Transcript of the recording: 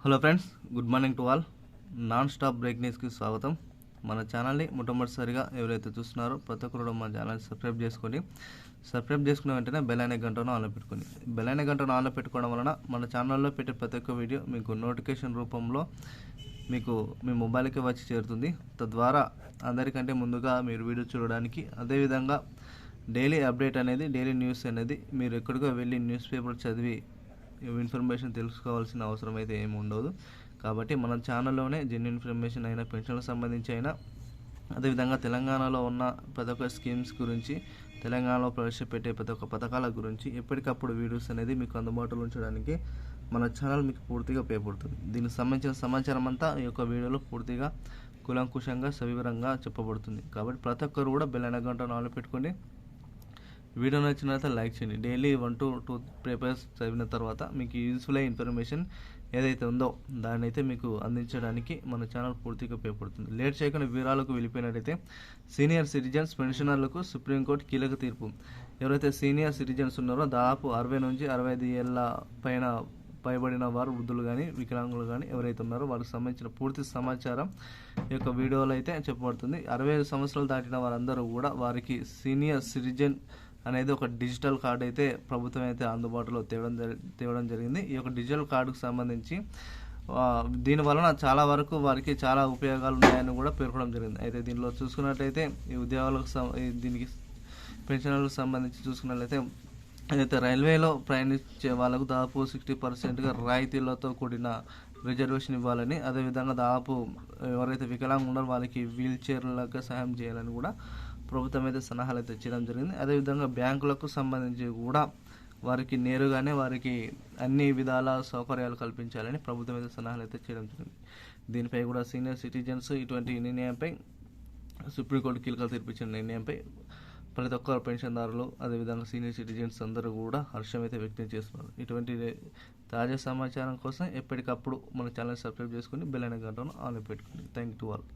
Hello friends, good morning to all. Non stop break న్యూస్కి స్వాగతం. మన ఛానల్ని మొట్టమొదటిసారిగా ఎవరైతే చూస్తున్నారో ప్రతి ఒక్కరు మన ఛానల్ని సబ్స్క్రైబ్ చేసుకున్న వెంటనే బెల్ అనే గంటను ఆన్లో పెట్టుకోండి. బెల్ అనే గంటను ఆన్లో పెట్టుకోవడం వలన మన ఛానల్లో పెట్టే ప్రతి ఒక్క వీడియో మీకు నోటిఫికేషన్ రూపంలో మీకు మీ మొబైల్కి వచ్చి చేరుతుంది. తద్వారా అందరికంటే ముందుగా మీరు వీడియో చూడడానికి, అదేవిధంగా డైలీ అప్డేట్ అనేది, డైలీ న్యూస్ అనేది మీరు ఎక్కడికో వెళ్ళి న్యూస్ పేపర్ చదివి ఇన్ఫర్మేషన్ తెలుసుకోవాల్సిన అవసరం అయితే ఏమి ఉండదు. కాబట్టి మన ఛానల్లోనే జెన్యున్ ఇన్ఫర్మేషన్ అయినా, పెన్షన్లకు సంబంధించి అయినా, అదేవిధంగా తెలంగాణలో ఉన్న ప్రతి ఒక్క స్కీమ్స్ గురించి, తెలంగాణలో ప్రవేశపెట్టే ప్రతి ఒక్క పథకాల గురించి ఎప్పటికప్పుడు వీడియోస్ అనేది మీకు అందుబాటులో ఉంచడానికి మన ఛానల్ మీకు పూర్తిగా ఉపయోగపడుతుంది. దీనికి సంబంధించిన సమాచారం అంతా ఈ యొక్క వీడియోలో పూర్తిగా కూలంకుషంగా సవివరంగా చెప్పబడుతుంది. కాబట్టి ప్రతి ఒక్కరు కూడా బెల్ అనే గంటను ఆన్లో పెట్టుకోండి. వీడియో నచ్చిన తర్వాత లైక్ చేయండి. డైలీ 1 to 2 పేపర్స్ చదివిన తర్వాత మీకు యూజ్ఫుల్ అయ్యే ఇన్ఫర్మేషన్ ఏదైతే ఉందో దాన్ని అయితే మీకు అందించడానికి మన ఛానల్ పూర్తిగా ఉపయోగపడుతుంది. లేట్ చేయకుండా వివరాలకు వెళ్ళిపోయినట్టయితే, సీనియర్ సిటిజన్స్ పెన్షనర్లకు సుప్రీంకోర్టు కీలక తీర్పు. ఎవరైతే సీనియర్ సిటిజన్స్ ఉన్నారో, దాదాపు 60 నుంచి 65 ఏళ్ళ పైబడిన వారు, వృద్ధులు కానీ, వికలాంగులు కానీ ఎవరైతే ఉన్నారో వారికి సంబంధించిన పూర్తి సమాచారం ఈ యొక్క వీడియోలో అయితే చెప్పబడుతుంది. 65 సంవత్సరాలు దాటిన వారందరూ కూడా వారికి సీనియర్ సిటిజన్ అనేది ఒక డిజిటల్ కార్డు అయితే ప్రభుత్వం అయితే అందుబాటులో తేవడం జరిగింది. ఈ యొక్క డిజిటల్ కార్డుకు సంబంధించి దీని వలన చాలా వరకు వారికి చాలా ఉపయోగాలు ఉన్నాయని కూడా పేర్కొనడం జరిగింది. అయితే దీనిలో చూసుకున్నట్లయితే ఈ ఉద్యోగాలకు దీనికి పెన్షన్లకు సంబంధించి చూసుకున్నట్లయితే, ఏదైతే రైల్వేలో ప్రయాణించే వాళ్ళకు దాదాపు 60% రాయితీలతో కూడిన రిజర్వేషన్ ఇవ్వాలని, అదేవిధంగా దాదాపు ఎవరైతే వికలాంగులు ఉన్నారో వాళ్ళకి వీల్ చైర్లకు సహాయం చేయాలని కూడా ప్రభుత్వం అయితే సలహాలు అయితే చేయడం జరిగింది. అదేవిధంగా బ్యాంకులకు సంబంధించి కూడా వారికి నేరుగానే వారికి అన్ని విధాల సౌకర్యాలు కల్పించాలని ప్రభుత్వం అయితే సలహాలు అయితే చేయడం జరిగింది. దీనిపై కూడా సీనియర్ సిటిజన్స్ ఇటువంటి నిర్ణయంపై, సుప్రీంకోర్టు కీలక తీర్పిచ్చిన నిర్ణయంపై ప్రతి ఒక్కరు పెన్షన్దారులు, అదేవిధంగా సీనియర్ సిటిజన్స్ అందరూ కూడా హర్షం అయితే వ్యక్తం చేస్తున్నారు. ఇటువంటి తాజా సమాచారం కోసం ఎప్పటికప్పుడు మన ఛానల్ సబ్స్క్రైబ్ చేసుకుని బెల్ అనే గంటను ఆన్లో పెట్టుకోండి. Thank you to all.